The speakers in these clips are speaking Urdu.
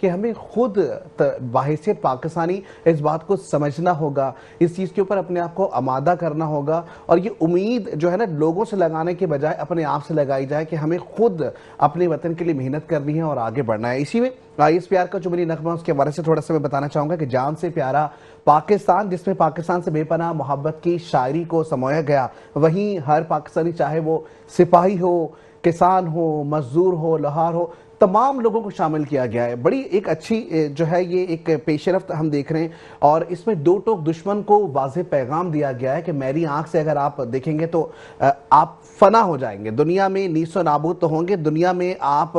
کہ ہمیں خود بحیثیت پاکستانی اس بات کو سمجھنا ہوگا، اس چیز کے اوپر اپنے آپ کو آمادہ کرنا ہوگا، اور یہ امید جو ہے نا لوگوں سے لگانے کے بجائے اپنے آپ سے لگائی جائے کہ ہمیں خود اپنے وطن کے لیے محنت کرنی ہے اور آگے بڑھنا ہے۔ اسی میں اس پیار کا جو میری نغمہ اس کے بارے سے تھوڑا سا میں بتانا چاہوں گا کہ جان سے پیارا پاکستان، جس میں پاکستان سے بے پناہ محبت کی شاعری کو سمویا گیا، وہیں ہر پاکستانی چاہے وہ سپاہی ہو، کسان ہو، مزدور ہو، لوہار ہو، تمام لوگوں کو شامل کیا گیا ہے۔ بڑی ایک اچھی جو ہے یہ ایک پیش رفت ہم دیکھ رہے ہیں، اور اس میں دو ٹوک دشمن کو واضح پیغام دیا گیا ہے کہ میری آنکھ سے اگر آپ دیکھیں گے تو آپ فنا ہو جائیں گے، دنیا میں نیست و نابود تو ہوں گے، دنیا میں آپ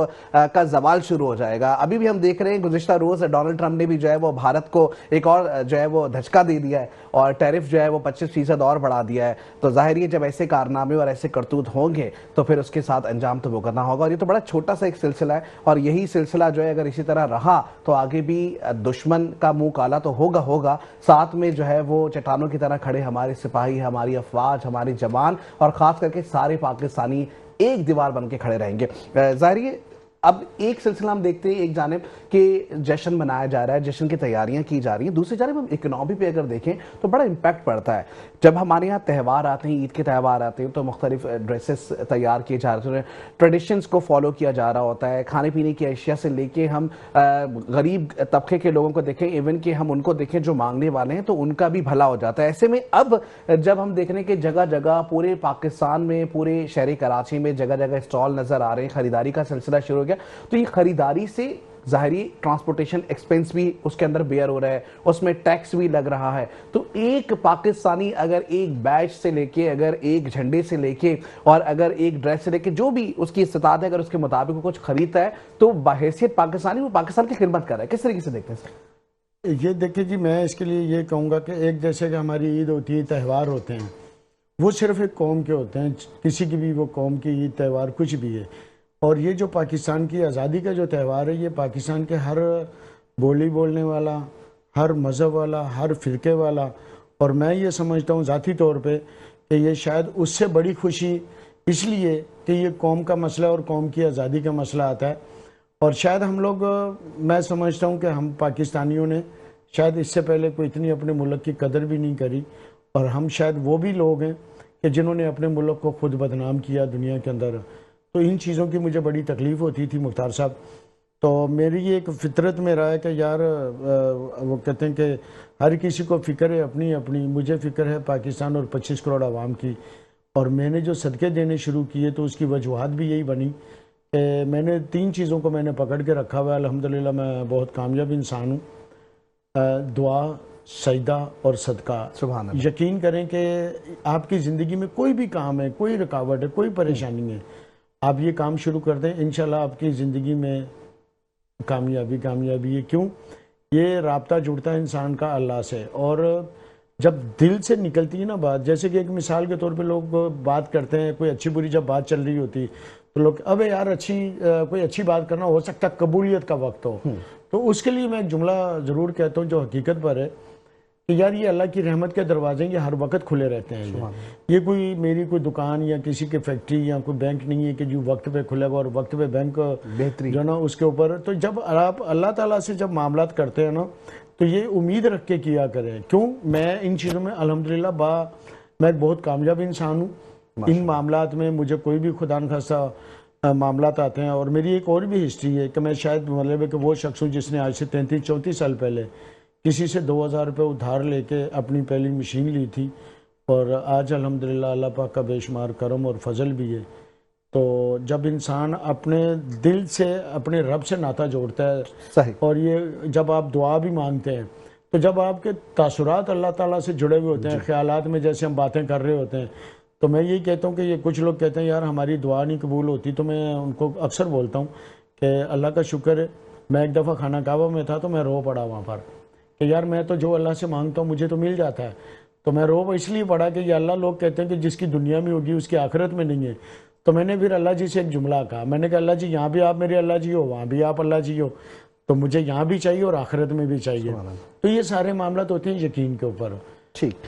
کا زوال شروع ہو جائے گا۔ ابھی بھی ہم دیکھ رہے ہیں گزشتہ روز ڈونلڈ ٹرمپ نے بھی جو ہے وہ بھارت کو ایک اور جو ہے وہ دھچکا دے دیا ہے، اور ٹیرف جو ہے وہ 25% اور بڑھا دیا ہے۔ تو ظاہر ہے جب ایسے کارنامے اور ایسے کرتوت ہوں گے تو پھر اس کے ساتھ انجام تو بھگتنا ہوگا، اور یہ تو بڑا چھوٹا سا ایک سلسلہ ہے، اور یہی سلسلہ جو ہے اگر اسی طرح رہا تو آگے بھی دشمن کا منہ کالا تو ہوگا، ساتھ میں جو ہے وہ چٹانوں کی طرح کھڑے ہمارے سپاہی، ہماری افواج، ہمارے جوان، اور خاص کر کے سارے پاکستانی ایک دیوار بن کے کھڑے رہیں گے۔ ظاہر ہے اب ایک سلسلہ ہم دیکھتے ہیں، ایک جانب کہ جشن منایا جا رہا ہے، جشن کی تیاریاں کی جا رہی ہیں، دوسری جانب ہم اکنامی پہ اگر دیکھیں تو بڑا امپیکٹ پڑتا ہے۔ جب ہمارے یہاں تہوار آتے ہیں، عید کے تہوار آتے ہیں، تو مختلف ڈریسز تیار کیے جا رہے ہیں، ٹریڈیشنز کو فالو کیا جا رہا ہوتا ہے، کھانے پینے کی اشیاء سے لے کے ہم غریب طبقے کے لوگوں کو دیکھیں، ایون کہ ہم ان کو دیکھیں جو مانگنے والے ہیں تو ان کا بھی بھلا ہو جاتا ہے۔ ایسے میں اب جب ہم دیکھ رہے ہیں کہ جگہ جگہ پورے پاکستان میں، پورے شہر کراچی میں جگہ جگہ اسٹال نظر آ رہے ہیں، خریداری کا سلسلہ شروع ہو گیا، تو یہ خریداری سے ظاہری ٹرانسپورٹیشن ایکسپینس بھی اس کے اندر بیئر ہو رہا ہے، اس میں ٹیکس بھی لگ رہا ہے۔ تو ایک پاکستانی اگر ایک بیچ سے لے کے، اگر ایک جھنڈے سے لے کے، اور اگر ایک ڈریس سے لے کے، جو بھی اس کی استطاعت ہے، اگر اس کے مطابق وہ کچھ خریدتا ہے تو بحیثیت پاکستانی وہ پاکستان کی خدمت کر رہا ہے۔ کس طریقے سے دیکھتے ہیں سر؟ یہ دیکھیں جی، میں اس کے لیے یہ کہوں گا کہ ایک جیسے کہ ہماری عید ہوتی ہے، تہوار ہوتے ہیں، وہ صرف ایک قوم کے ہوتے ہیں، کسی کی بھی وہ قوم کی عید تہوار کچھ بھی ہے، اور یہ جو پاکستان کی آزادی کا جو تہوار ہے، یہ پاکستان کے ہر بولی بولنے والا، ہر مذہب والا، ہر فرقے والا، اور میں یہ سمجھتا ہوں ذاتی طور پہ کہ یہ شاید اس سے بڑی خوشی اس لیے کہ یہ قوم کا مسئلہ اور قوم کی آزادی کا مسئلہ آتا ہے، اور شاید ہم لوگ، میں سمجھتا ہوں کہ ہم پاکستانیوں نے شاید اس سے پہلے کوئی اتنی اپنے ملک کی قدر بھی نہیں کری، اور ہم شاید وہ بھی لوگ ہیں کہ جنہوں نے اپنے ملک کو خود بدنام کیا دنیا کے اندر۔ تو ان چیزوں کی مجھے بڑی تکلیف ہوتی تھی مختار صاحب، تو میری یہ ایک فطرت میں رہا ہے کہ یار وہ کہتے ہیں کہ ہر کسی کو فکر ہے اپنی اپنی، مجھے فکر ہے پاکستان اور 25 کروڑ عوام کی، اور میں نے جو صدقے دینے شروع کیے تو اس کی وجوہات بھی یہی بنی کہ میں نے 3 چیزوں کو میں نے پکڑ کے رکھا ہوا ہے۔ الحمدللہ میں بہت کامیاب انسان ہوں، دعا، سجدہ اور صدقہ۔ سبحان اللہ۔ یقین کریں کہ آپ کی زندگی میں کوئی بھی کام ہے، کوئی رکاوٹ ہے، کوئی پریشانی ہے، آپ یہ کام شروع کر دیں، انشاءاللہ آپ کی زندگی میں کامیابی ہے۔ کیوں؟ یہ رابطہ جڑتا ہے انسان کا اللہ سے، اور جب دل سے نکلتی ہے نا بات، جیسے کہ ایک مثال کے طور پہ لوگ بات کرتے ہیں، کوئی اچھی بری جب بات چل رہی ہوتی تو لوگ اب یار کوئی اچھی بات کرنا، ہو سکتا ہے قبولیت کا وقت ہو، تو اس کے لیے میں ایک جملہ ضرور کہتا ہوں جو حقیقت پر ہے کہ یار یہ اللہ کی رحمت کے دروازے یہ ہر وقت کھلے رہتے ہیں۔ یہ کوئی میری کوئی دکان یا کسی کی فیکٹری یا کوئی بینک نہیں ہے کہ جو وقت پہ کھلے گا اور وقت پہ بینک بہتری جو نا اس کے اوپر۔ تو جب آپ اللہ تعالیٰ سے جب معاملات کرتے ہیں نا تو یہ امید رکھ کے کیا کریں۔ کیوں؟ میں ان چیزوں میں الحمدللہ میں ایک بہت کامیاب انسان ہوں، ان معاملات میں مجھے کوئی بھی خدا نخواستہ معاملات آتے ہیں، اور میری ایک اور بھی ہسٹری ہے کہ میں شاید مطلب ہے کہ وہ شخص ہوں جس نے آج سے 33-34 سال پہلے کسی سے 2000 روپے ادھار لے کے اپنی پہلی مشین لی تھی، اور آج الحمدللہ اللہ پاک کا بے شمار کرم اور فضل بھی ہے۔ تو جب انسان اپنے دل سے اپنے رب سے ناطہ جوڑتا ہے، صحیح، اور یہ جب آپ دعا بھی مانگتے ہیں تو جب آپ کے تاثرات اللہ تعالیٰ سے جڑے ہوئے ہوتے ہیں، خیالات میں جیسے ہم باتیں کر رہے ہوتے ہیں، تو میں یہی کہتا ہوں کہ یہ کچھ لوگ کہتے ہیں یار ہماری دعا نہیں قبول ہوتی، تو میں ان کو اکثر بولتا ہوں کہ اللہ کا شکر ہے، میں ایک دفعہ خانہ کعبہ میں تھا تو میں رو پڑا وہاں پر کہ یار میں تو جو اللہ سے مانگتا ہوں مجھے تو مل جاتا ہے، تو میں رو اس لیے پڑا کہ یہ اللہ، لوگ کہتے ہیں کہ جس کی دنیا میں ہوگی اس کی آخرت میں نہیں ہے، تو میں نے پھر اللہ جی سے ایک جملہ کہا، میں نے کہا اللہ جی یہاں بھی آپ میرے اللہ جی ہو، وہاں بھی آپ اللہ جی ہو، تو مجھے یہاں بھی چاہیے اور آخرت میں بھی چاہیے۔ تو یہ سارے معاملات ہوتے ہیں یقین کے اوپر۔ ٹھیک،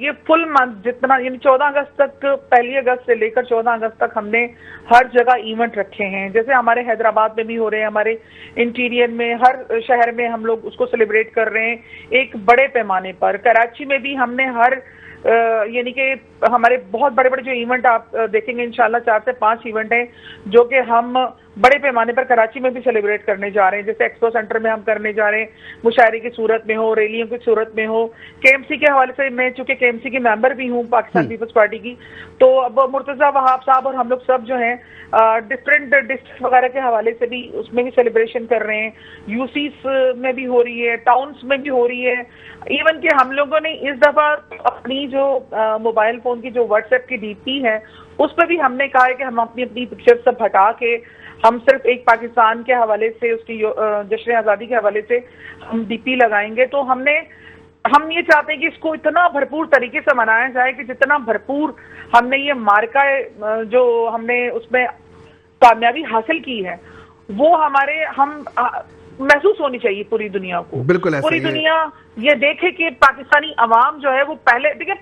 یہ فل منتھ جتنا یعنی 14 اگست تک، 1 اگست سے لے کر 14 اگست تک ہم نے ہر جگہ ایونٹ رکھے ہیں. جیسے ہمارے حیدرآباد میں بھی ہو رہے ہیں، ہمارے انٹیریئر میں، ہر شہر میں ہم لوگ اس کو سیلیبریٹ کر رہے ہیں ایک بڑے پیمانے پر. کراچی میں بھی ہم نے یعنی کہ ہمارے بہت بڑے بڑے جو ایونٹ آپ دیکھیں گے انشاءاللہ 4 سے 5 ایونٹ ہیں جو کہ ہم بڑے پیمانے پر کراچی میں بھی سیلیبریٹ کرنے جا رہے ہیں. جیسے ایکسپو سینٹر میں ہم کرنے جا رہے ہیں، مشاعرے کی صورت میں ہو، ریلیوں کی صورت میں ہو. کے ایم سی کے حوالے سے میں چونکہ کے ایم سی کی ممبر بھی ہوں پاکستان پیپلز پارٹی کی، تو اب مرتضیٰ وہاب صاحب اور ہم لوگ سب جو ہیں ڈفرینٹ ڈسٹرکٹ وغیرہ کے حوالے سے بھی اس میں بھی سیلیبریشن کر رہے ہیں. یو سیز میں بھی ہو رہی ہے، ٹاؤنس میں بھی ہو رہی ہے. ایون کہ ہم لوگوں نے اس دفعہ اپنی جو موبائل فون کی جو واٹس ایپ کی ڈی پی ہے اس پہ بھی ہم نے کہا ہے کہ ہم اپنی پکچر سب ہٹا کے ہم صرف ایک پاکستان کے حوالے سے، اس کی جشن آزادی کے حوالے سے ہم ڈی پی لگائیں گے. تو ہم یہ چاہتے ہیں کہ اس کو اتنا بھرپور طریقے سے منایا جائے کہ جتنا بھرپور ہم نے یہ مارکہ جو ہم نے اس میں کامیابی حاصل کی ہے وہ ہم محسوس ہونی چاہیے پوری دنیا کو. بالکل پوری دنیا یہ دیکھے کہ پاکستانی عوام جو ہے وہ پہلے دیکھیں،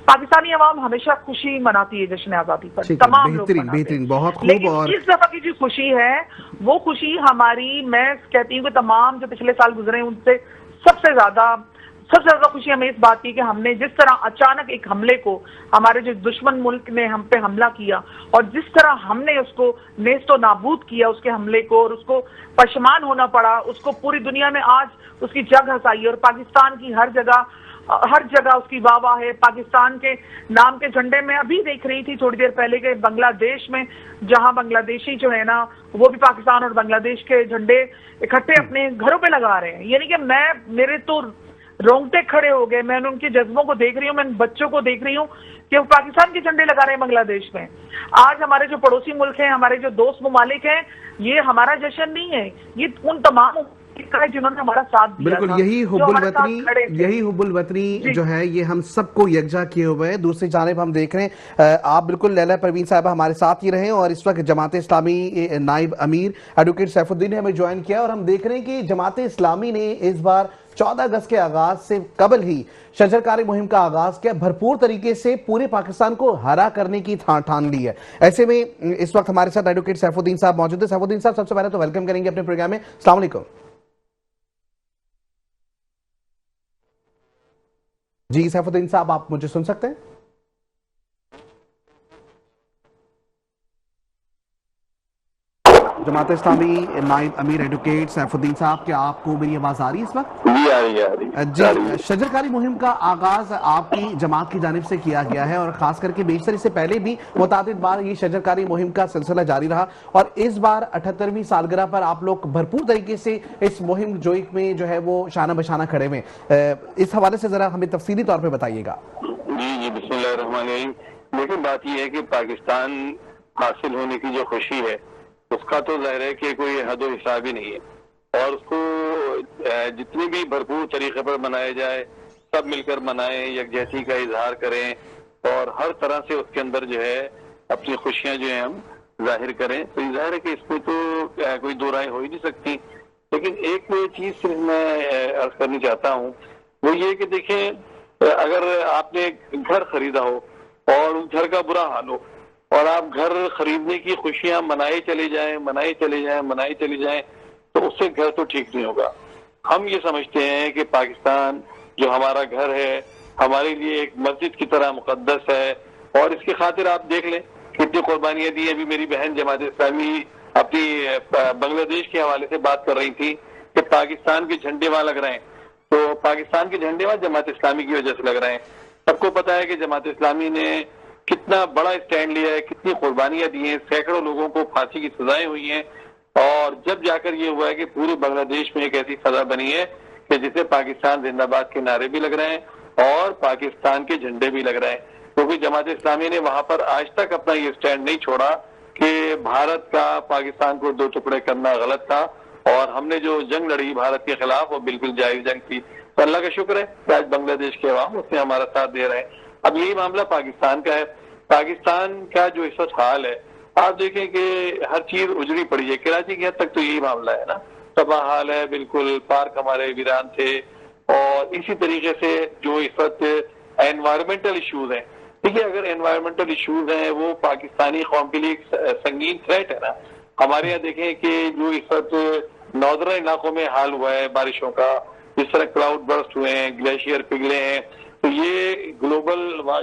پاکستانی عوام ہمیشہ خوشی مناتی ہے جشن آزادی پر، تمام لوگ مناتے ہیں. بہت خوب. لیکن اس دفعہ کی جو خوشی ہے وہ خوشی ہماری، میں کہتی ہوں کہ تمام جو پچھلے سال گزرے ہیں ان سے سب سے زیادہ خوشی ہمیں اس بات کی کہ ہم نے جس طرح اچانک ایک حملے کو، ہمارے جو دشمن ملک نے ہم پہ حملہ کیا اور جس طرح ہم نے اس کو نیست و نابود کیا اس کے حملے کو، اور اس کو پشیمان ہونا پڑا، اس کو پوری دنیا میں آج اس کی جگ ہنسائی. اور پاکستان کی ہر جگہ اس کی واہ واہ ہے. پاکستان کے نام کے جھنڈے میں ابھی دیکھ رہی تھی تھوڑی دیر پہلے کہ بنگلہ دیش میں جہاں بنگلہ دیشی جو ہے نا وہ بھی پاکستان اور بنگلہ دیش کے جھنڈے اکٹھے اپنے گھروں پہ لگا رہے ہیں. یعنی کہ میرے تو رونگٹے کھڑے ہو گئے. میں ان کے جذبوں کو دیکھ رہی ہوں، میں بچوں کو دیکھ رہی ہوں کہ وہ پاکستان کے جھنڈے لگا رہے ہیں بنگلہ دیش میں. آج ہمارے جو پڑوسی ملک ہیں، ہمارے جو دوست ممالک ہیں، یہ ہمارا جشن نہیں ہے، یہ ان تمام جنہوں نے ہمارا ساتھ دیا. بالکل یہی حب الوطنی جو ہے یہ ہم سب کو یکجا کیے ہوئے ہے. دوسری جانب ہم دیکھ رہے ہیں آپ بالکل لیلا پروین صاحبہ ہمارے ساتھ ہی رہے، اور اس وقت جماعت اسلامی نائب امیر ایڈوکیٹ سیف الدین نے ہمیں جوائن کیا، اور ہم دیکھ رہے ہیں کہ جماعت اسلامی نے اس بار 14 اگست کے آغاز سے قبل ہی شجرکاری مہم کا آغاز کیا، بھرپور طریقے سے پورے پاکستان کو ہرا کرنے کی ٹھان لی ہے. ایسے میں اس وقت ہمارے ساتھ ایڈوکیٹ سیف الدین صاحب موجود ہیں. سیف الدین صاحب سب سے پہلے تو ویلکم کریں گے اپنے پروگرام میں. السلام علیکم. جی سیف الدین صاحب آپ مجھے سن سکتے ہیں؟ جماعت اسلامی نائب امیر ایڈوکیٹ سیف الدین صاحب، کیا آپ کو میری آواز آ رہی ہے اس وقت؟ جی شجرکاری مہم کا آغاز آپ کی جماعت کی جانب سے کیا گیا ہے، اور خاص کر کے بیشتر اس سے پہلے بھی متعدد بار یہ شجرکاری مہم کا سلسلہ جاری رہا، اور اس بار 78ویں سالگرہ پر آپ لوگ بھرپور طریقے سے اس مہم جوئی میں جو ہے وہ شانہ بشانہ کھڑے ہوئے. اس حوالے سے ذرا ہمیں تفصیلی طور پہ بتائیے گا. جی بسم اللہ الرحمن الرحیم. لیکن بات یہ ہے کہ پاکستان حاصل ہونے کی جو خوشی ہے اس کا تو ظاہر ہے کہ کوئی حد و حساب ہی نہیں ہے، اور اس کو جتنی بھی بھرپور طریقے پر منایا جائے سب مل کر منائیں، یکجہتی کا اظہار کریں، اور ہر طرح سے اس کے اندر جو ہے اپنی خوشیاں جو ہیں ہم ظاہر کریں. تو ظاہر ہے کہ اس میں تو کوئی دو رائے ہو ہی نہیں سکتی. لیکن ایک چیز صرف میں عرض کرنی چاہتا ہوں، وہ یہ کہ دیکھیں، اگر آپ نے گھر خریدا ہو اور اس گھر کا برا حال ہو اور آپ گھر خریدنے کی خوشیاں منائے چلے جائیں تو اس سے گھر تو ٹھیک نہیں ہوگا. ہم یہ سمجھتے ہیں کہ پاکستان جو ہمارا گھر ہے ہمارے لیے ایک مسجد کی طرح مقدس ہے، اور اس کی خاطر آپ دیکھ لیں کتنی قربانیاں دی. ابھی میری بہن جماعت اسلامی اپنی بنگلہ دیش کے حوالے سے بات کر رہی تھی کہ پاکستان کے جھنڈے وہاں لگ رہے ہیں، تو پاکستان کے جھنڈے وہاں جماعت اسلامی کی وجہ سے لگ رہے ہیں. سب کو پتا ہے کہ جماعت اسلامی نے کتنا بڑا اسٹینڈ لیا ہے، کتنی قربانیاں دی ہیں، سینکڑوں لوگوں کو پھانسی کی سزائیں ہوئی ہیں، اور جب جا کر یہ ہوا ہے کہ پورے بنگلہ دیش میں ایک ایسی فضا بنی ہے کہ جسے پاکستان زندہ باد کے نعرے بھی لگ رہے ہیں اور پاکستان کے جھنڈے بھی لگ رہے ہیں. کیونکہ جماعت اسلامی نے وہاں پر آج تک اپنا یہ اسٹینڈ نہیں چھوڑا کہ بھارت کا پاکستان کو دو ٹکڑے کرنا غلط تھا، اور ہم نے جو جنگ لڑی بھارت کے خلاف وہ بالکل جائز جنگ تھی. تو اللہ کا شکر ہے کہ آج بنگلہ دیش کے عوام اس میں ہمارا ساتھ دے رہے ہیں. اب یہی معاملہ پاکستان کا ہے. پاکستان کا جو اس وقت حال ہے آپ دیکھیں کہ ہر چیز اجڑی پڑی ہے. کراچی کی حد تک تو یہی معاملہ ہے نا، تباہ حال ہے، بالکل پارک ہمارے ویران تھے. اور اسی طریقے سے جو اس وقت انوائرمنٹل ایشوز ہیں. دیکھیے اگر انوائرمنٹل ایشوز ہیں وہ پاکستانی قوم کے لیے ایک سنگین تھریٹ ہے نا. ہمارے یہاں دیکھیں کہ جو اس وقت ناردرن علاقوں میں حال ہوا ہے بارشوں کا, جس طرح کلاؤڈ برسٹ ہوئے ہیں, گلیشیئر پگھلے ہیں, تو یہ گلوبل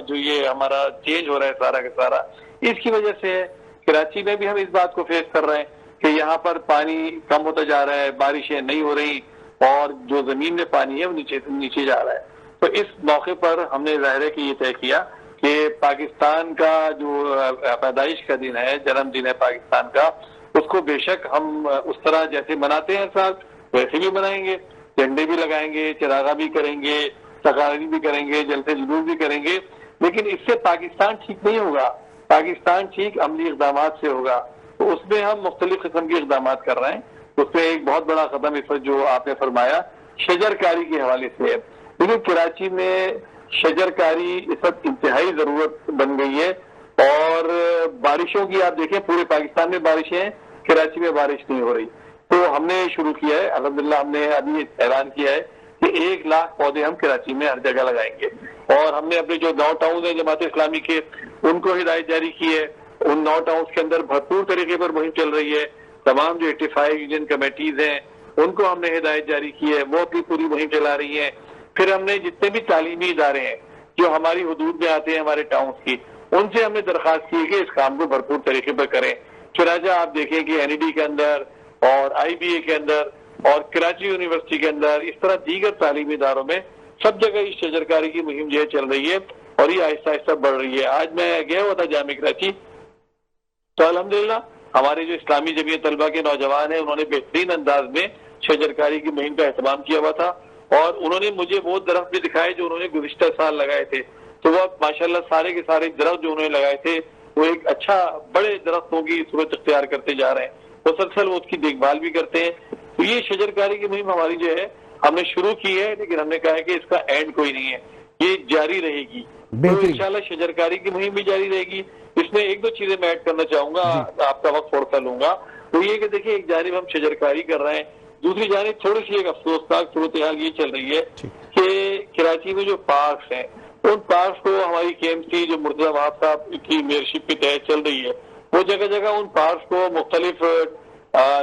جو یہ ہمارا چینج ہو رہا ہے سارا کا سارا اس کی وجہ سے ہے. کراچی میں بھی ہم اس بات کو فیس کر رہے ہیں کہ یہاں پر پانی کم ہوتا جا رہا ہے, بارشیں نہیں ہو رہی اور جو زمین میں پانی ہے وہ نیچے جا رہا ہے. تو اس موقع پر ہم نے ظاہر ہے کہ یہ طے کیا کہ پاکستان کا جو پیدائش کا دن ہے, جنم دن ہے پاکستان کا, اس کو بے شک ہم اس طرح جیسے مناتے ہیں ساتھ ویسے بھی منائیں گے, جھنڈے بھی لگائیں گے, چراغا بھی کریں گے, تقاریب بھی کریں گے, جلسے جلوس بھی کریں گے. لیکن اس سے پاکستان ٹھیک نہیں ہوگا. پاکستان ٹھیک عملی اقدامات سے ہوگا. تو اس میں ہم مختلف قسم کے اقدامات کر رہے ہیں. اس میں ایک بہت بڑا قدم اس وقت جو آپ نے فرمایا شجر کاری کے حوالے سے ہے. لیکن کراچی میں شجر کاری اس وقت انتہائی ضرورت بن گئی ہے. اور بارشوں کی آپ دیکھیں پورے پاکستان میں بارشیں ہیں, کراچی میں بارش نہیں ہو رہی. تو ہم نے شروع کیا ہے الحمدللہ, ہم نے ابھی اعلان کیا ہے کہ 1 لاکھ پودے ہم کراچی میں ہر جگہ لگائیں گے. اور ہم نے اپنے جو 9 ٹاؤن ہیں جماعت اسلامی کے ان کو ہدایت جاری کی ہے. ان 9 ٹاؤنز کے اندر بھرپور طریقے پر مہم چل رہی ہے. تمام جو 85 یونین کمیٹیز ہیں ان کو ہم نے ہدایت جاری کی ہے, وہ اپنی پوری مہم چلا رہی ہیں. پھر ہم نے جتنے بھی تعلیمی ادارے ہیں جو ہماری حدود میں آتے ہیں ہمارے ٹاؤنز کی, ان سے ہم نے درخواست کی کہ اس کام کو بھرپور طریقے پر کریں. چنانچہ آپ دیکھیں کہ NED کے اندر اور IBA کے اندر اور کراچی یونیورسٹی کے اندر اس طرح دیگر تعلیمی اداروں میں سب جگہ اس شجرکاری کی مہم جو ہے چل رہی ہے اور یہ آہستہ آہستہ بڑھ رہی ہے. آج میں گیا ہوا تھا جامع کراچی, تو الحمدللہ ہمارے جو اسلامی جمعیت طلبہ کے نوجوان ہیں انہوں نے بہترین انداز میں شجرکاری کی مہم کا اہتمام کیا ہوا تھا. اور انہوں نے مجھے وہ درخت بھی دکھائے جو انہوں نے گزشتہ سال لگائے تھے. تو وہ ماشاءاللہ سارے کے سارے درخت جو انہوں نے لگائے تھے وہ ایک اچھا بڑے درختوں کی صورت اختیار کرتے جا رہے ہیں. مسلسل وہ اس کی دیکھ بھال بھی کرتے ہیں. تو یہ شجرکاری کی مہم ہماری جو ہے ہم نے شروع کی ہے, لیکن ہم نے کہا ہے کہ اس کا اینڈ کوئی نہیں ہے, یہ جاری رہے گی. تو انشاءاللہ شجرکاری کی مہم بھی جاری رہے گی. اس میں 1-2 چیزیں میں ایڈ کرنا چاہوں گا, آپ کا وقت تھوڑا سا لوں گا. وہ یہ کہ دیکھیں ایک جانب ہم شجرکاری کر رہے ہیں, دوسری جانب تھوڑی سی ایک افسوسناک صورتحال یہ چل رہی ہے کہ کراچی میں جو پارکس ہیں ان پارکس کو ہماری KMC جو مرتضی وہاب صاحب کی میئرشپ کے تحت چل رہی ہے وہ جگہ جگہ ان پارکس کو مختلف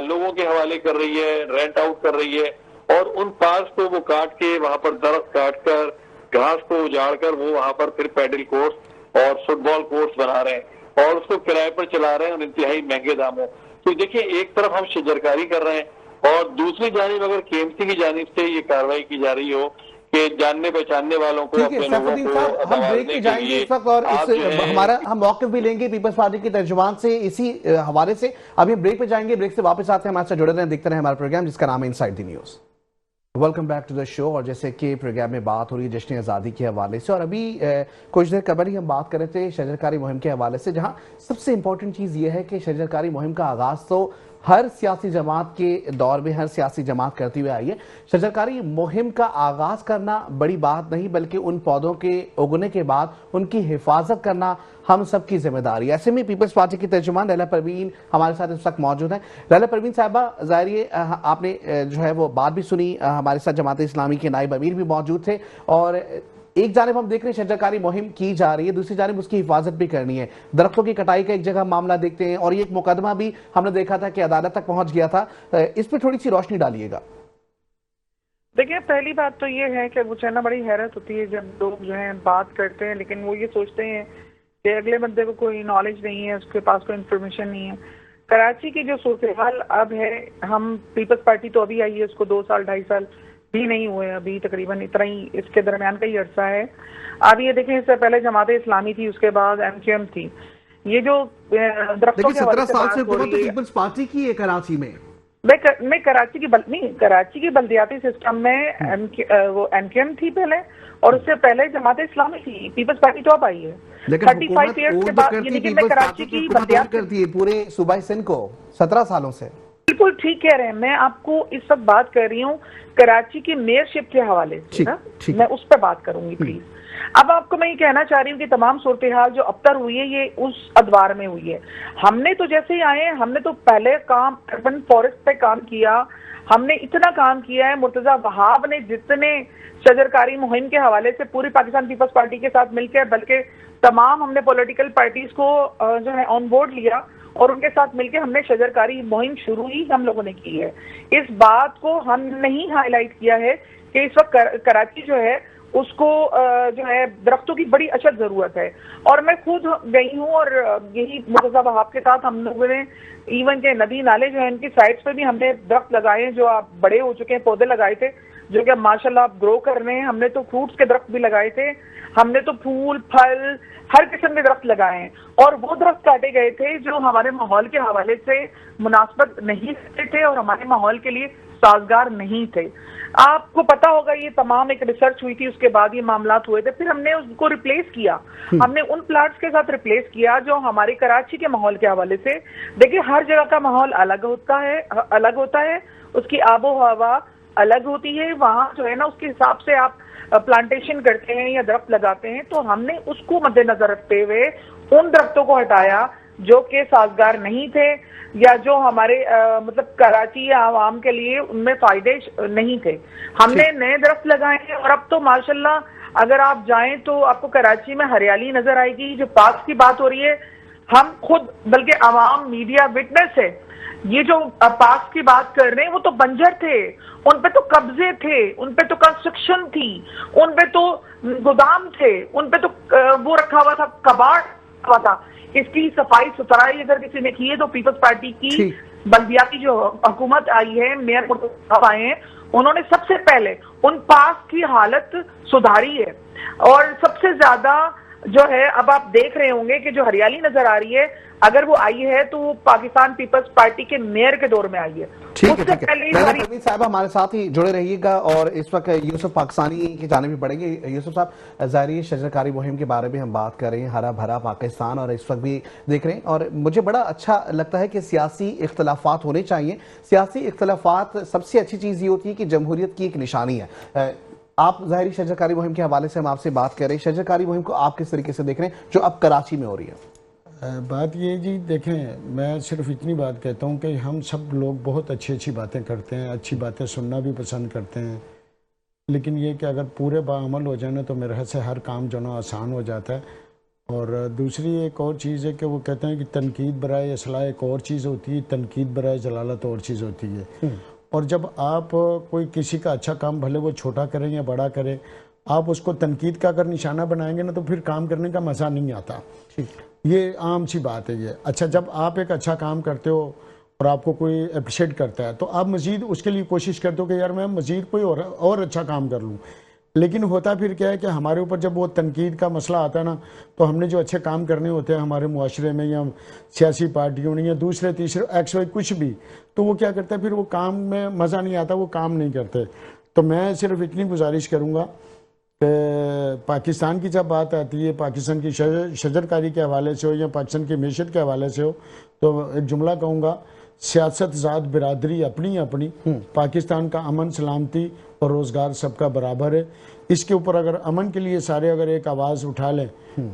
لوگوں کے حوالے کر رہی ہے, رینٹ آؤٹ کر رہی ہے. اور ان پارکس کو وہ کاٹ کے وہاں پر درخت کاٹ کر گھاس کو اجاڑ کر وہ وہاں پر پھر پیڈل کورس اور فٹ بال کورس بنا رہے ہیں اور اس کو کرائے پر چلا رہے ہیں اور انتہائی مہنگے داموں. تو دیکھیں ایک طرف ہم شجرکاری کر رہے ہیں اور دوسری جانب اگر KMC کی جانب سے یہ کارروائی کی جا رہی ہو کہ جاننے پہچاننے والوں کو اپنے لوگوں کو ہم بریک پہ جائیں گے اس وقت اور ہمارا ہم موقف بھی لیں گے پیپلز پارٹی کی ترجمان سے اسی حوالے سے. ابھی ہم بریک پہ جائیں گے, بریک سے واپس آتے ہیں, ہمارے ساتھ جڑے رہیں, دیکھتے رہیں ہمارا پروگرام جس کا نام ہے inside the news. Welcome back to the show. اور جیسے کہ پروگرام میں بات ہو رہی ہے جشن آزادی کے حوالے سے, اور ابھی کچھ دیر قبل ہی ہم بات کر رہے تھے شجرکاری مہم کے حوالے سے, جہاں سب سے امپورٹنٹ چیز یہ ہے کہ شجرکاری مہم کا آغاز تو ہر سیاسی جماعت کے دور میں ہر سیاسی جماعت کرتی ہوئے آئی ہے. شجرکاری مہم کا آغاز کرنا بڑی بات نہیں بلکہ ان پودوں کے اگنے کے بعد ان کی حفاظت کرنا ہم سب کی ذمہ داری ہے. ایسے میں پیپلز پارٹی کی ترجمان لیلا پروین ہمارے ساتھ اس وقت موجود ہیں. لیلا پروین صاحبہ, ظاہر آپ نے جو ہے وہ بات بھی سنی, ہمارے ساتھ جماعت اسلامی کے نائب امیر بھی موجود تھے, اور ایک جانب ہم دیکھ رہے ہیں شجرکاری مہم کی جا رہی ہے, دوسری جانب اس کی حفاظت بھی کرنی ہے. درختوں کی کٹائی کا ایک جگہ معاملہ دیکھتے ہیں اور یہ ایک مقدمہ بھی ہم نے دیکھا تھا کہ عدالت تک پہنچ گیا تھا, اس پہ تھوڑی سی روشنی ڈالیے گا. دیکھیں پہلی بات تو یہ ہے کہ مجھے نا بڑی حیرت ہوتی ہے جب لوگ جو ہیں بات کرتے ہیں لیکن وہ یہ سوچتے ہیں کہ اگلے بندے کو کوئی نالج نہیں ہے, اس کے پاس کوئی انفارمیشن نہیں ہے. کراچی کی جو صورتحال اب ہے, ہم پیپلز پارٹی تو ابھی آئی ہے, اس کو 2 سال 2.5 سال بھی نہیں ہوئے, ابھی تقریباً اتنا ہی اس کے درمیان کا ہی عرصہ ہے. اب یہ دیکھیں اس سے پہلے جماعت اسلامی تھی, اس کے بعد MQM تھی. یہ جو درختوں کے 17 سال سے حکومت پیپلز پارٹی کی ہے کراچی میں. میں کراچی کی بلدیاتی سسٹم میں وہ MQM تھی پہلے, اور اس سے پہلے جماعت اسلامی تھی. پیپلز پارٹی تو اب آئی ہے 35 ایئرز کے بعد, یعنی کہ میں کراچی کی بلدیات کرتی ہے پورے صوبہ سندھ کو 17 سالوں سے. بالکل ٹھیک کہہ رہے ہیں. میں آپ کو اس وقت بات کر رہی ہوں کراچی کی میئرشپ کے حوالے سے, میں اس پہ بات کروں گی پلیز. اب آپ کو میں یہ کہنا چاہ رہی ہوں کہ تمام صورتحال جو اب تک ہوئی ہے یہ اس ادوار میں ہوئی ہے. ہم نے تو جیسے ہی آئے, ہم نے تو پہلے کام اربن فارسٹ پہ کام کیا, ہم نے اتنا کام کیا ہے. مرتضی وہاب نے جتنے شجرکاری مہم کے حوالے سے پوری پاکستان پیپلز پارٹی کے ساتھ مل کے، بلکہ تمام ہم نے پولیٹیکل پارٹیز کو جو ہے آن بورڈ لیا اور ان کے ساتھ مل کے ہم نے شجرکاری مہم شروع ہی ہم لوگوں نے کی ہے. اس بات کو ہم نہیں ہائی لائٹ کیا ہے کہ اس وقت کراچی جو ہے اس کو جو ہے درختوں کی بڑی اشد ضرورت ہے. اور میں خود گئی ہوں اور یہی مرتضی وہاب کے ساتھ ہم لوگوں نے ایون کے ندی نالے جو ہیں ان کی سائڈس پہ بھی ہم نے درخت لگائے ہیں، جو آپ بڑے ہو چکے ہیں، پودے لگائے تھے جو کہ ماشاءاللہ آپ گرو کر رہے ہیں. ہم نے تو فروٹس کے درخت بھی لگائے تھے، ہم نے تو پھول پھل ہر قسم کے درخت لگائے ہیں. اور وہ درخت کاٹے گئے تھے جو ہمارے ماحول کے حوالے سے مناسبت نہیں رکھتے تھے اور ہمارے ماحول کے لیے سازگار نہیں تھے. آپ کو پتا ہوگا یہ تمام ایک ریسرچ ہوئی تھی، اس کے بعد یہ معاملات ہوئے تھے. پھر ہم نے اس کو ریپلیس کیا، ہم نے ان پلانٹس کے ساتھ ریپلیس کیا جو ہمارے کراچی کے ماحول کے حوالے سے. دیکھیے ہر جگہ کا ماحول الگ ہوتا ہے، اس کی آب و ہوا الگ ہوتی ہے. وہاں جو ہے نا اس کے حساب سے آپ پلانٹیشن کرتے ہیں یا درخت لگاتے ہیں. تو ہم نے اس کو مد نظر رکھتے ہوئے ان درختوں کو ہٹایا جو کہ سازگار نہیں تھے یا جو ہمارے مطلب کراچی یا عوام کے لیے ان میں فائدے نہیں تھے. ہم نے نئے درخت لگائے ہیں اور اب تو ماشاءاللہ اگر آپ جائیں تو آپ کو کراچی میں ہریالی نظر آئے گی. جو پارکس کی بات ہو رہی ہے، ہم خود بلکہ عوام میڈیا وٹنس ہے. یہ جو پارکس کی بات کر رہے ہیں وہ تو بنجر تھے، ان پہ تو قبضے تھے، ان پہ تو کنسٹرکشن تھی، ان پہ تو گودام تھے، ان پہ تو وہ رکھا ہوا تھا، کباڑ رکھا ہوا تھا. اس کی صفائی ستھرائی اگر کسی نے کی ہے تو پیپلز پارٹی کی بلدیاتی جو حکومت آئی ہے، میئر مرتضی آئے ہیں، انہوں نے سب سے پہلے ان پارک کی حالت سدھاری ہے. اور سب سے زیادہ جو ہے اب آپ دیکھ رہے ہوں گے کہ جو ہریالی نظر آ رہی ہے اگر وہ آئی ہے تو وہ پاکستان پیپلز پارٹی کے میئر کے دور میں آئی ہے. ٹھیک ہے پروین صاحب ہمارے ساتھ ہی جڑے رہیے گا. اور اس وقت یوسف پاکستانی کی جانب بھی پڑھیں گے. یوسف صاحب، ظاہری شجرکاری مہم کے بارے میں ہم بات کر رہے ہیں، ہرا بھرا پاکستان، اور اس وقت بھی دیکھ رہے ہیں. اور مجھے بڑا اچھا لگتا ہے کہ سیاسی اختلافات ہونے چاہیے. سیاسی اختلافات سب سے اچھی چیز یہ ہوتی ہے کہ جمہوریت کی ایک نشانی ہے. آپ ظاہری شجرکاری مہم کے حوالے سے ہم آپ سے بات کر رہے ہیں. شجرکاری مہم کو آپ کس طریقے سے دیکھ رہے ہیں جو اب کراچی میں ہو رہی ہے؟ بات یہ جی دیکھیں، میں صرف اتنی بات کہتا ہوں کہ ہم سب لوگ بہت اچھی باتیں کرتے ہیں، اچھی باتیں سننا بھی پسند کرتے ہیں، لیکن یہ کہ اگر پورے باعمل ہو جائے نا تو میرے خیال سے ہر کام جو نا آسان ہو جاتا ہے. اور دوسری ایک اور چیز ہے کہ وہ کہتے ہیں کہ تنقید برائے اصلاح ایک اور چیز ہوتی ہے، تنقید برائے جلالت اور چیز ہوتی ہے. اور جب آپ کوئی کسی کا اچھا کام بھلے وہ چھوٹا کریں یا بڑا کریں، آپ اس کو تنقید کا اگر نشانہ بنائیں گے نا تو پھر کام کرنے کا مزہ نہیں آتا. یہ عام سی بات ہے یہ. اچھا، جب آپ ایک اچھا کام کرتے ہو اور آپ کو کوئی اپریشیٹ کرتا ہے تو آپ مزید اس کے لیے کوشش کرتے ہو کہ یار میں مزید کوئی اور اچھا کام کر لوں. لیکن ہوتا پھر کیا ہے کہ ہمارے اوپر جب وہ تنقید کا مسئلہ آتا ہے نا تو ہم نے جو اچھے کام کرنے ہوتے ہیں ہمارے معاشرے میں یا سیاسی پارٹیوں نے یا دوسرے تیسرے ایکس وائی کچھ بھی، تو وہ کیا کرتا ہے پھر وہ کام میں مزہ نہیں آتا، وہ کام نہیں کرتے. تو میں صرف اتنی گزارش کروں گا کہ پاکستان کی جب بات آتی ہے، پاکستان کی شجرکاری کے حوالے سے ہو یا پاکستان کی معیشت کے حوالے سے ہو، تو ایک جملہ کہوں گا، سیاست ذات برادری اپنی اپنی، پاکستان کا امن سلامتی اور روزگار سب کا برابر ہے. اس کے اوپر اگر امن کے لیے سارے اگر ایک آواز اٹھا لیں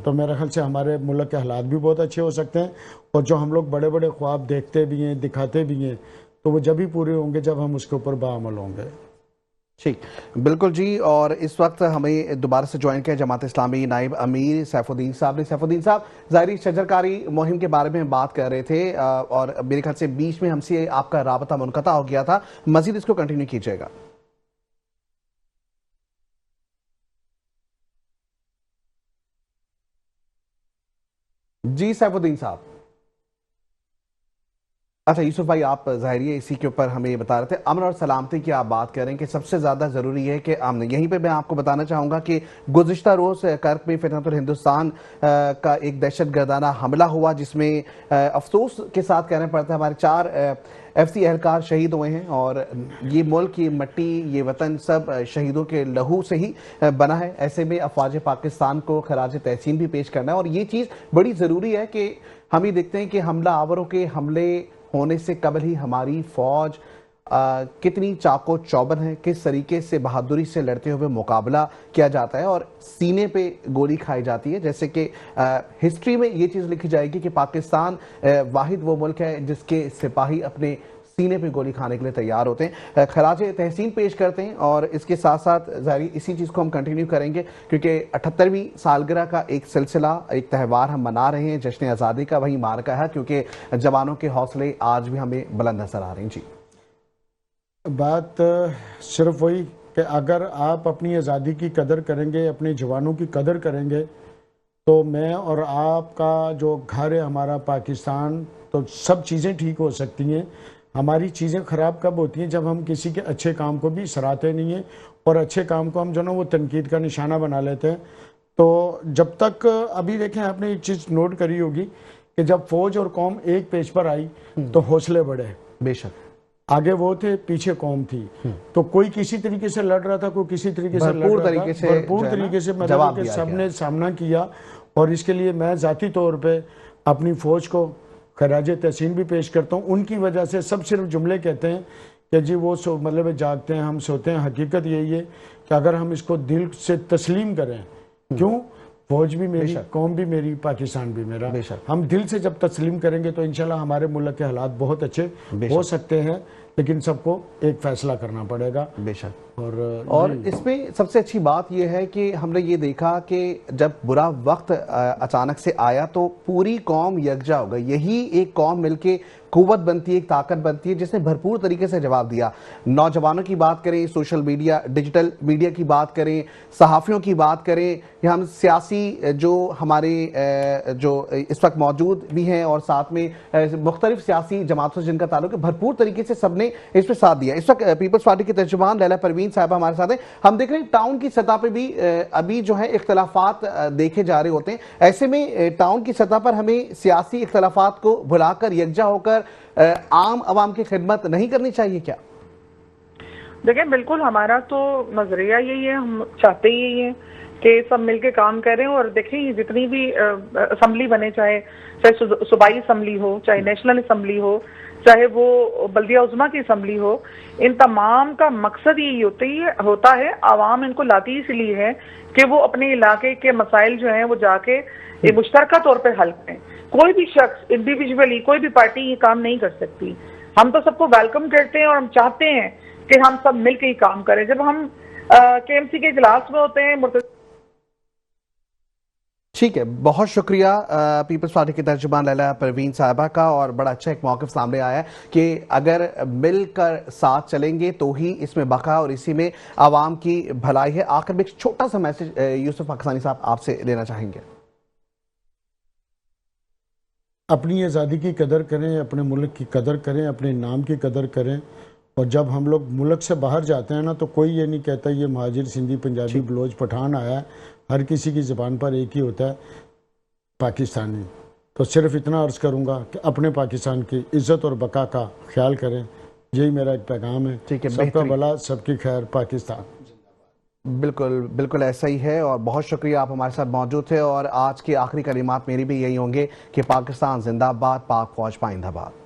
تو میرے خیال سے ہمارے ملک کے حالات بھی بہت اچھے ہو سکتے ہیں. اور جو ہم لوگ بڑے بڑے خواب دیکھتے بھی ہیں، دکھاتے بھی ہیں، تو وہ جب ہی پورے ہوں گے جب ہم اس کے اوپر باعمل ہوں گے. ٹھیک، بالکل جی. اور اس وقت ہمیں دوبارہ سے جوائن کیا جماعت اسلامی نائب امیر سیف الدین صاحب نے. سیف الدین صاحب، ظاہری شجرکاری مہم کے بارے میں ہم بات کر رہے تھے اور میرے خیال سے بیچ میں ہم سے آپ کا رابطہ منقطع ہو گیا تھا، مزید اس کو کنٹینیو کیجئے گا. جی سیف الدین صاحب. اچھا یوسف بھائی، آپ ظاہری اسی کے اوپر ہمیں یہ بتا رہے تھے، امن اور سلامتی کی آپ بات کر رہے ہیں کہ سب سے زیادہ ضروری ہے کہ امن. یہیں پہ میں آپ کو بتانا چاہوں گا کہ گزشتہ روز کرک میں فتنۃ الہندوستان کا ایک دہشت گردانہ حملہ ہوا جس میں افسوس کے ساتھ کہنا پڑتا ہے ہمارے 4 FCC اہلکار شہید ہوئے ہیں. اور یہ ملک، یہ مٹی، یہ وطن سب شہیدوں کے لہو سے ہی بنا ہے. ایسے میں افواج پاکستان کو خراج تحسین بھی پیش کرنا ہے. اور یہ چیز بڑی ضروری ہے کہ ہم یہ دیکھتے ہیں کہ حملہ آوروں کے حملے ہونے سے قبل ہی ہماری فوج کتنی چاقو چوبند ہے، کس طریقے سے بہادری سے لڑتے ہوئے مقابلہ کیا جاتا ہے اور سینے پہ گولی کھائی جاتی ہے. جیسے کہ ہسٹری میں یہ چیز لکھی جائے گی کہ پاکستان واحد وہ ملک ہے جس کے سپاہی اپنے سینے پہ گولی کھانے کے لیے تیار ہوتے ہیں. خراج تحسین پیش کرتے ہیں اور اس کے ساتھ ساتھ ظاہر اسی چیز کو ہم کنٹینیو کریں گے کیونکہ 78ویں سالگرہ کا ایک سلسلہ، ایک تہوار ہم منا رہے ہیں. جشن آزادی کا وہی مارکہ ہے کیونکہ جوانوں کے حوصلے آج بھی ہمیں بلند نظر آ رہے ہیں. جی بات صرف وہی کہ اگر آپ اپنی آزادی کی قدر کریں گے، اپنے جوانوں کی قدر کریں گے، تو میں اور آپ کا جو گھر ہے ہمارا پاکستان، تو سب چیزیں ٹھیک ہو سکتی ہیں. ہماری چیزیں خراب کب ہوتی ہیں؟ جب ہم کسی کے اچھے کام کو بھی سراہتے نہیں ہیں اور اچھے کام کو ہم جو نا وہ تنقید کا نشانہ بنا لیتے ہیں. تو جب تک ابھی دیکھیں آپ نے ایک چیز نوٹ کری ہوگی کہ جب فوج اور قوم ایک پیج پر آئی تو حوصلے بڑھے. بے شک آگے وہ تھے، پیچھے قوم تھی. تو کوئی کسی طریقے سے لڑ رہا تھا، کوئی کسی طریقے سے لڑ رہا تھا. بھرپور طریقے سے مطلب کہ سب نے سامنا کیا. اور اس کے لیے میں ذاتی طور پہ اپنی فوج کو خراج تحسین بھی پیش کرتا ہوں. ان کی وجہ سے سب صرف جملے کہتے ہیں کہ جی وہ مطلب جاگتے ہیں، ہم سوتے ہیں. حقیقت یہی ہے کہ اگر ہم اس کو دل سے تسلیم کریں، کیوں؟ فوج بھی میری، قوم بھی میری، پاکستان بھی میرا. ہم دل سے جب تسلیم کریں گے تو انشاءاللہ ہمارے ملک کے حالات بہت اچھے ہو سکتے ہیں. لیکن سب کو ایک فیصلہ کرنا پڑے گا. بے شک. اور اس میں سب سے اچھی بات یہ ہے کہ ہم نے یہ دیکھا کہ جب برا وقت اچانک سے آیا تو پوری قوم یکجا ہو گئی. یہی ایک قوم مل کے قوت بنتی ہے، ایک طاقت بنتی ہے، جس نے بھرپور طریقے سے جواب دیا. نوجوانوں کی بات کریں، سوشل میڈیا، ڈیجیٹل میڈیا کی بات کریں، صحافیوں کی بات کریں، یا ہم سیاسی جو ہمارے جو اس وقت موجود بھی ہیں اور ساتھ میں مختلف سیاسی جماعتوں سے جن کا تعلق ہے، بھرپور طریقے سے سب نے اس پہ ساتھ دیا. اس وقت پیپلز پارٹی کے ترجمان لیلا پروین صاحبہ ہمارے ساتھ ہیں. ہم دیکھ رہے ہیں ٹاؤن کی سطح پہ بھی ابھی جو ہے اختلافات دیکھے جا رہے ہوتے ہیں. ایسے میں ٹاؤن کی سطح پر ہمیں سیاسی اختلافات کو بھلا کر یکجا ہو کر عام عوام کی خدمت نہیں کرنی چاہیے کیا؟ دیکھیں بالکل ہمارا تو نظریہ یہی ہے، ہم چاہتے ہی یہی ہیں کہ سب مل کے کام کریں. اور دیکھیں جتنی بھی اسمبلی بنے، چاہے صوبائی اسمبلی ہو، چاہے نیشنل اسمبلی ہو، چاہے وہ بلدیہ عظمیٰ کی اسمبلی ہو، ان تمام کا مقصد یہی ہوتا ہے، عوام ان کو لاتی اس لیے ہے کہ وہ اپنے علاقے کے مسائل جو ہیں وہ جا کے مشترکہ طور پہ حل کریں. کوئی بھی شخص انڈیویجولی، کوئی بھی پارٹی یہ کام نہیں کر سکتی. ہم تو سب کو ویلکم کرتے ہیں اور ہم چاہتے ہیں کہ ہم سب مل کے ہی کام کریں. جب ہم کے ایم سی کے اجلاس میں ہوتے ہیں ٹھیک ہے. بہت شکریہ پیپلز پارٹی کے ترجمان لیلا پروین صاحبہ کا. اور بڑا اچھا ایک موقف سامنے آیا ہے کہ اگر مل کر ساتھ چلیں گے تو ہی اس میں بقا اور اسی میں عوام کی بھلائی ہے. آخر میں ایک چھوٹا سا میسج یوسف پاکستانی صاحب آپ سے لینا چاہیں گے. اپنی آزادی کی قدر کریں، اپنے ملک کی قدر کریں، اپنے نام کی قدر کریں. اور جب ہم لوگ ملک سے باہر جاتے ہیں نا تو کوئی یہ نہیں کہتا یہ مہاجر، سندھی، پنجابی، بلوچ، پٹھان آیا ہے. ہر کسی کی زبان پر ایک ہی ہوتا ہے، پاکستانی. تو صرف اتنا عرض کروں گا کہ اپنے پاکستان کی عزت اور بقا کا خیال کریں. یہی میرا ایک پیغام ہے. سب کا بھلا، سب کی خیر، پاکستان. بالکل بالکل ایسا ہی ہے. اور بہت شکریہ آپ ہمارے ساتھ موجود تھے. اور آج کے آخری کلمات میری بھی یہی ہوں گے کہ پاکستان زندہ باد، پاک فوج پائندہ باد.